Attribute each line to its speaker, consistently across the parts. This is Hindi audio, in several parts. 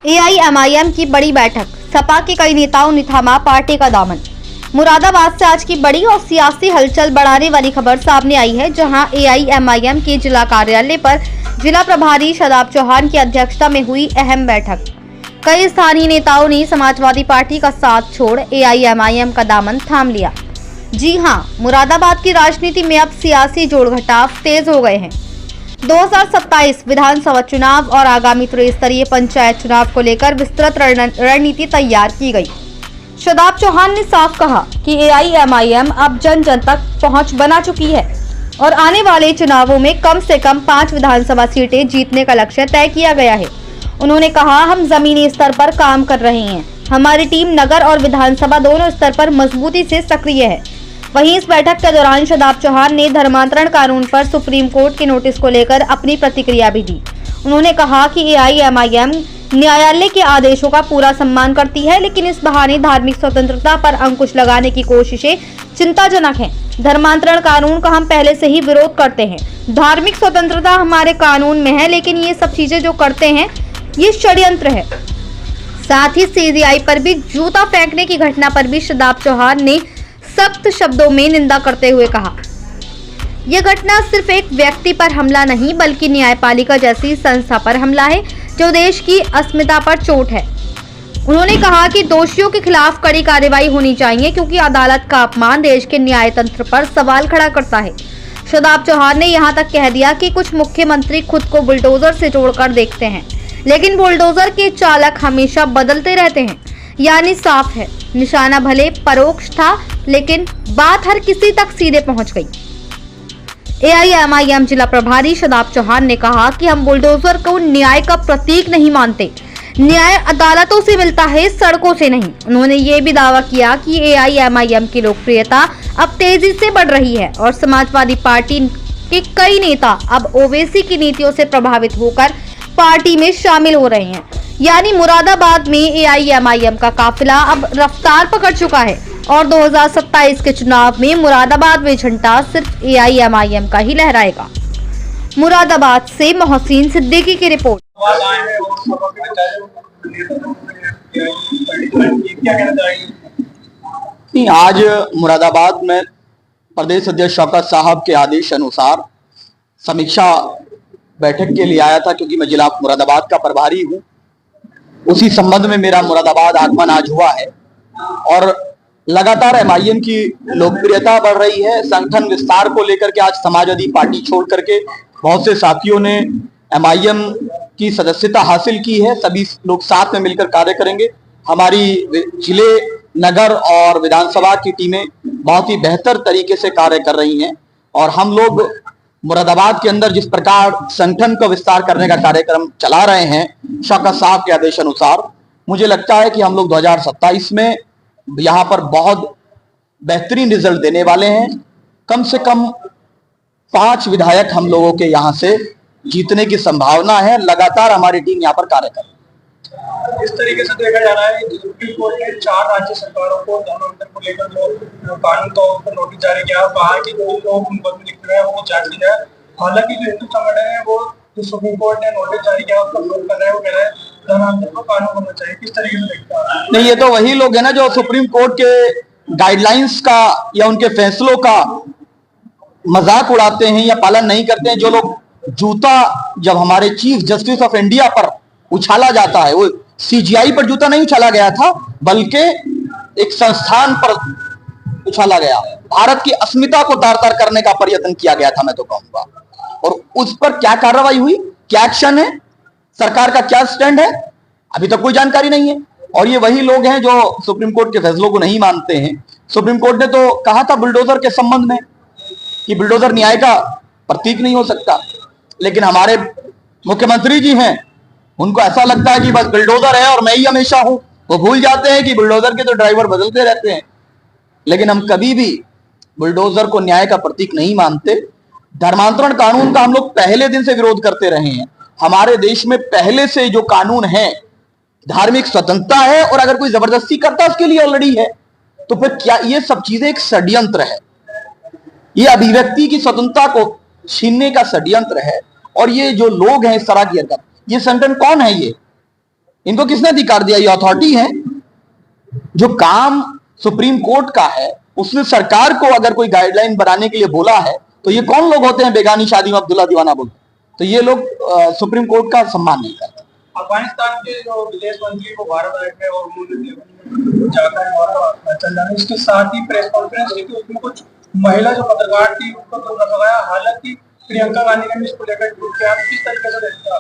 Speaker 1: एआईएमआईएम की बड़ी बैठक, सपा के कई नेताओं ने थामा पार्टी का दामन। मुरादाबाद से आज की बड़ी और सियासी हलचल बढ़ाने वाली खबर सामने आई है, जहां एआईएमआईएम के जिला कार्यालय पर जिला प्रभारी शदाब चौहान की अध्यक्षता में हुई अहम बैठक। कई स्थानीय नेताओं ने समाजवादी पार्टी का साथ छोड़ एआईएमआईएम का दामन थाम लिया। जी हां, मुरादाबाद की राजनीति में अब सियासी जोड़ घटाव तेज हो गए हैं। 2027 विधानसभा चुनाव और आगामी त्रिस्तरीय पंचायत चुनाव को लेकर विस्तृत रणनीति तैयार की गई। शदाब चौहान ने साफ कहा कि एआईएमआईएम अब जन जन तक पहुंच बना चुकी है और आने वाले चुनावों में कम से कम 5 विधानसभा सीटें जीतने का लक्ष्य तय किया गया है। उन्होंने कहा, हम जमीनी स्तर पर काम कर रहे हैं। हमारी टीम नगर और विधानसभा दोनों स्तर पर मजबूती से सक्रिय है। वहीं इस बैठक के दौरान शदाब चौहान ने धर्मांतरण कानून पर सुप्रीम कोर्ट के नोटिस को लेकर अपनी प्रतिक्रिया भी दी। उन्होंने कहा कि एआईएमआईएम न्यायालय के आदेशों का पूरा सम्मान करती है, लेकिन इस बहाने धार्मिक स्वतंत्रता पर अंकुश लगाने की कोशिशें चिंताजनक हैं। धर्मांतरण कानून का हम पहले से ही विरोध करते हैं। धार्मिक स्वतंत्रता हमारे कानून में है, लेकिन ये सब चीजें जो करते हैं ये षड्यंत्र है। साथ ही सीबीआई पर भी जूता फेंकने की घटना पर भी शदाब चौहान ने सख्त शब्दों में निंदा करते हुए कहा, यह घटना सिर्फ एक व्यक्ति पर हमला नहीं बल्कि न्यायपालिका जैसी संस्था पर हमला है, जो देश की अस्मिता पर चोट है। उन्होंने कहा कि दोषियों के खिलाफ कड़ी कार्रवाई होनी चाहिए, क्योंकि अदालत का अपमान देश के न्याय तंत्र पर सवाल खड़ा करता है। शदाब चौहान ने यहां तक कह दिया कि कुछ मुख्यमंत्री खुद को बुलडोजर से जोड़कर देखते हैं, लेकिन बुलडोजर के चालक हमेशा बदलते रहते हैं। यानी साफ है, निशाना भले परोक्ष था, लेकिन बात हर किसी तक सीधे पहुंच गई। एआईएमआईएम जिला प्रभारी शदाब चौहान ने कहा कि हम बुलडोजर को न्याय का प्रतीक नहीं मानते। न्याय अदालतों से मिलता है, सड़कों से नहीं। उन्होंने ये भी दावा किया कि एआईएमआईएम की लोकप्रियता अब तेजी से बढ़ रही है और समाजवादी पार्टी के कई नेता अब ओवैसी की नीतियों से प्रभावित होकर पार्टी में शामिल हो रहे हैं। यानी मुरादाबाद में एआईएमआईएम का काफिला अब रफ्तार पकड़ चुका है और 2027 के चुनाव में मुरादाबाद में झंडा सिर्फ एआईएमआईएम का ही लहराएगा। मुरादाबाद से मोहसिन सिद्दीकी की रिपोर्ट।
Speaker 2: आज मुरादाबाद में प्रदेश अध्यक्ष शौकत साहब के आदेश अनुसार समीक्षा बैठक के लिए आया था, क्योंकि मैं जिला मुरादाबाद का प्रभारी हूँ। उसी संबंध में मेरा मुरादाबाद आगमन आज हुआ है और लगातार एमआईएम की लोकप्रियता बढ़ रही है। संगठन विस्तार को लेकर के आज समाजवादी पार्टी छोड़ करके बहुत से साथियों ने एमआईएम की सदस्यता हासिल की है। सभी लोग साथ में मिलकर कार्य करेंगे। हमारी जिले, नगर और विधानसभा की टीमें बहुत ही बेहतर तरीके से कार्य कर रही हैं और हम लोग मुरादाबाद के अंदर जिस प्रकार संगठन को विस्तार करने का कार्यक्रम चला रहे हैं शौकत साहब के आदेश अनुसार, मुझे लगता है कि हम लोग 2027 में यहाँ पर बहुत बेहतरीन रिजल्ट देने वाले हैं। कम से कम 5 विधायक हम लोगों के यहाँ से जीतने की संभावना है। लगातार हमारी टीम यहाँ पर कार्य कर रही है।
Speaker 3: इस तरीके से देखा जा रहा है कि सुप्रीम कोर्ट ने 4 राज्य सरकारों को धर्मांतरण को लेकर जो कानून का ऊपर नोटिस जारी किया, कहा कि जो लोग मुकदमे लिख रहे हैं वो जांच जाए। हालांकि जो हिंदू संगठन है वो जो सुप्रीम कोर्ट ने नोटिस जारी किया उसका विरोध कर रहे हैं। वो कह रहे हैं धर्मांतरण को कानून होना चाहिए। किस तरीके से देखता है?
Speaker 2: नहीं, ये तो वही लोग है ना जो सुप्रीम कोर्ट के गाइडलाइंस का या उनके फैसलों का मजाक उड़ाते हैं या पालन नहीं करते हैं। जो लोग जूता जब हमारे चीफ जस्टिस ऑफ इंडिया पर उछाला जाता है, वो सीजीआई पर जूता नहीं उछाला गया था, बल्कि एक संस्थान पर उछाला गया। भारत की अस्मिता को तार-तार करने का प्रयत्न किया गया था, मैं तो कहूंगा। और उस पर क्या कार्रवाई हुई, क्या एक्शन है, सरकार का क्या स्टैंड है, अभी तक कोई जानकारी नहीं है। और ये वही लोग हैं जो सुप्रीम कोर्ट के फैसलों को नहीं मानते हैं। सुप्रीम कोर्ट ने तो कहा था बुलडोजर के संबंध में कि बुलडोजर न्याय का प्रतीक नहीं हो सकता, लेकिन हमारे मुख्यमंत्री जी हैं, उनको ऐसा लगता है कि बस बुलडोजर है और मैं ही हमेशा हूं। वो भूल जाते हैं कि बुलडोजर के तो ड्राइवर बदलते रहते हैं। लेकिन हम कभी भी बुलडोजर को न्याय का प्रतीक नहीं मानते। धर्मांतरण कानून का हम लोग पहले दिन से विरोध करते रहे हैं। हमारे देश में पहले से जो कानून है, धार्मिक स्वतंत्रता है और अगर कोई जबरदस्ती करता है उसके लिए ऑलरेडी है, तो फिर क्या ये सब चीजें एक षड्यंत्र है? ये अभिव्यक्ति की स्वतंत्रता को छीनने का षड्यंत्र है। और ये जो लोग हैं इस तरह की हरकत, ये संगठन कौन है? ये इनको किसने अधिकार दिया? ये अथॉरिटी है। जो काम सुप्रीम कोर्ट का है उसने सरकार को अगर कोई गाइडलाइन बनाने के लिए बोला है तो ये कौन लोग होते हैं बेगानी शादी में अब्दुल्ला दीवाना बोलते? तो ये लोग सुप्रीम कोर्ट का सम्मान नहीं करते।
Speaker 3: अफगानिस्तान के जो विदेश मंत्री वो भारत आए थे और उन्होंने जाकर चल जाने, इसके साथ ही प्रेस कॉन्फ्रेंस की थी, उसमें कुछ महिला जो पत्रकार थी उसको तो लगाया। हालांकि प्रियंका गांधी ने इसको लेकर ट्वीट किया। किस तरीके से देखते हैं?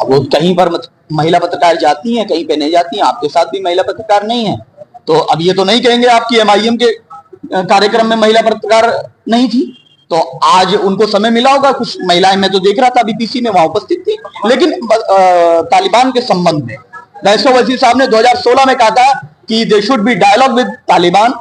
Speaker 2: वो कहीं पर महिला पत्रकार जाती हैं, कहीं पे नहीं जाती हैं। आपके साथ भी महिला पत्रकार नहीं है, तो अब ये तो नहीं कहेंगे आपकी MIM के कार्यक्रम में महिला पत्रकार नहीं थी। तो आज उनको समय मिला होगा, कुछ महिलाएं, मैं तो देख रहा था BPC में वहां उपस्थित थी। लेकिन तालिबान के संबंध में रईस वजीर साहब ने 2016 में कहा था कि they should be dialogue with Taliban.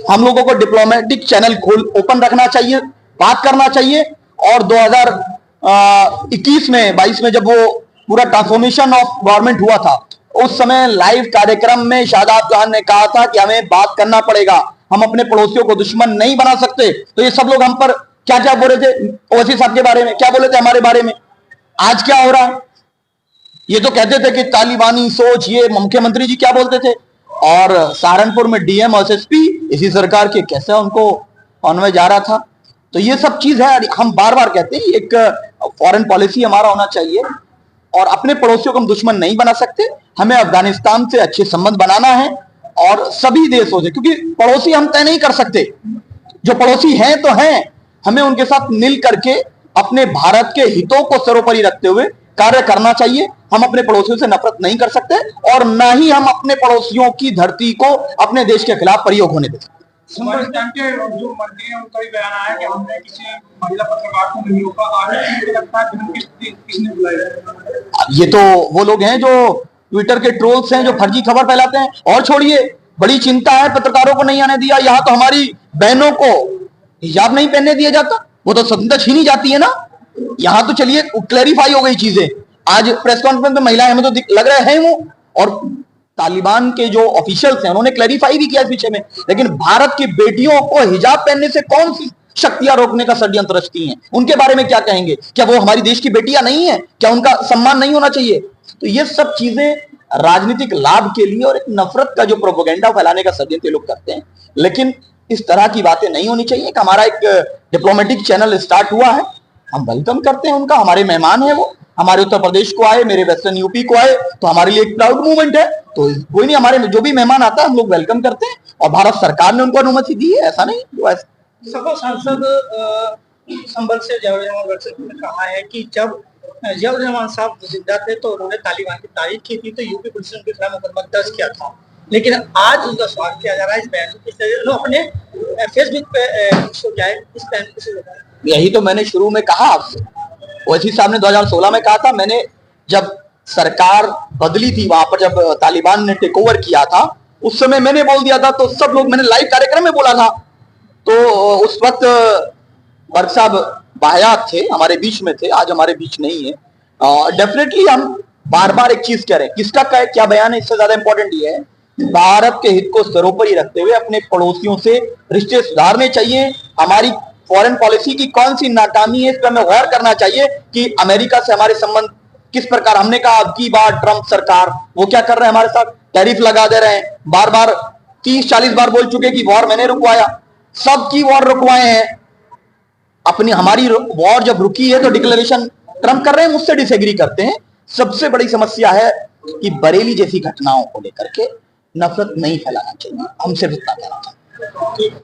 Speaker 2: हम लोगों को डिप्लोमेटिक चैनल ओपन रखना चाहिए, बात करना चाहिए। और 2021 में 22 में जब वो पूरा ट्रांसफॉर्मेशन ऑफ गवर्नमेंट हुआ था, उस समय लाइव कार्यक्रम में शादाब खान ने कहा था कि हमें बात करना पड़ेगा, हम अपने पड़ोसियों को दुश्मन नहीं बना सकते। तो ये सब लोग हम पर क्या क्या बोल रहे थे? ओवैसी साहब के बारे में क्या बोले थे, हमारे बारे में? आज क्या हो रहा है? ये तो कहते थे कि तालिबानी सोच, ये मुख्यमंत्री जी क्या बोलते थे, और सहारनपुर में DM और SSP इसी सरकार के, कैसे उनको ऑनवे जा रहा था। तो ये सब चीज है। हम बार बार कहते हैं एक फॉरेन पॉलिसी हमारा होना चाहिए और अपने पड़ोसियों को हम दुश्मन नहीं बना सकते। हमें अफगानिस्तान से अच्छे संबंध बनाना है और सभी देशों से, क्योंकि पड़ोसी हम तय नहीं कर सकते। जो पड़ोसी हैं तो हैं, हमें उनके साथ मिल करके अपने भारत के हितों को सर्वोपरि रखते हुए कार्य करना चाहिए। हम अपने पड़ोसियों से नफरत नहीं कर सकते और न ही हम अपने पड़ोसियों की धरती को अपने देश के खिलाफ प्रयोग होने देते।
Speaker 3: अफगानिस्तान के जो मंत्री हैं उनका भी बयान आया कि हमने किसी महिला पत्रकार को नहीं रोका। आगे लगता है किसने बुलाया?
Speaker 2: ये तो वो लोग हैं जो ट्विटर के ट्रोल्स हैं, जो फर्जी खबर फैलाते हैं। और छोड़िए, बड़ी चिंता है पत्रकारों को नहीं आने दिया। यहाँ तो हमारी बहनों को हिजाब नहीं पहनने दिया जाता, वो तो स्वतंत्रता छीनी जाती है ना। यहाँ तो चलिए क्लैरिफाई हो गई चीजें। आज प्रेस कॉन्फ्रेंस में महिलाएं हमें तो लग रहे हैं वो, और तालिबान के जो ऑफिशियल्स हैं उन्होंने क्लैरिफाई भी किया इस विषय में। लेकिन भारत की बेटियों को हिजाब पहनने से कौन सी शक्तियां रोकने का षड्यंत्र रचती हैं, उनके बारे में क्या कहेंगे? क्या वो हमारी देश की बेटियां नहीं है? क्या उनका सम्मान नहीं होना चाहिए? तो ये सब चीजें राजनीतिक लाभ के लिए और एक नफरत का जो प्रोपेगेंडा फैलाने का षड्यंत्र लोग करते हैं। लेकिन इस तरह की बातें नहीं होनी चाहिए। कि हमारा एक डिप्लोमेटिक चैनल स्टार्ट हुआ है, हम वेलकम करते हैं उनका। हमारे मेहमान है वो, हमारे उत्तर प्रदेश को आए, मेरे वेस्टर्न यूपी को आए, तो हमारे लिए एक प्राउड मूवमेंट है। तो कोई नहीं, हमारे जो भी मेहमान आता है हम लोग वेलकम करते हैं और भारत सरकार ने उनको अनुमति दी है, ऐसा नहीं।
Speaker 3: सपा सांसद संबल से जवाहर ने कहा है कि जब जियाउर रहमान साहब जिंदा थे तो उन्होंने तालिबान की तारीफ की थी, तो यूपी पुलिस ने उनके खिलाफ मुकदमा दर्ज किया था। लेकिन आज उनका सवाल किया जा रहा है इस बयान को अपने फेसबुक पे शो किया है। इस बयान को
Speaker 2: यही तो मैंने शुरू में कहा आपसे। ओवैसी साहब ने 2016 में कहा था। मैंने जब सरकार बदली थी, वहां पर जब तालिबान ने टेक ओवर किया था, उस समय मैंने बोल दिया था। तो सब लोग, मैंने लाइव कार्यक्रम में बोला था। तो उस वक्त वर्ग साहब बाहयात थे, हमारे बीच में थे, आज हमारे बीच नहीं है। डेफिनेटली हम बार बार एक चीज कह रहे हैं, किसका क्या बयान है, इससे ज्यादा इंपॉर्टेंट ये है भारत के हित को सर्वोपरि रखते हुए अपने पड़ोसियों से रिश्ते सुधारने चाहिए। हमारी फॉरेन पॉलिसी की कौन सी नाकामी है, इस पर हमें गौर करना चाहिए कि अमेरिका से हमारे संबंध किस प्रकार। हमने कहा अब की बार ट्रंप सरकार वो क्या कर रहे हैं, हमारे साथ टैरिफ लगा दे रहे हैं। बार बार 30-40 बार बोल चुके कि वॉर मैंने रुकवाया, सबकी वॉर रुकवाए हैं। अपनी हमारी वॉर जब रुकी है तो डिक्लेरेशन ट्रंप कर रहे हैं, मुझसे डिसएग्री करते हैं। सबसे बड़ी समस्या है कि बरेली जैसी घटनाओं को लेकर के नफरत नहीं फैलाना चाहिए। हम सिर्फ इतना कहना चाहते हैं।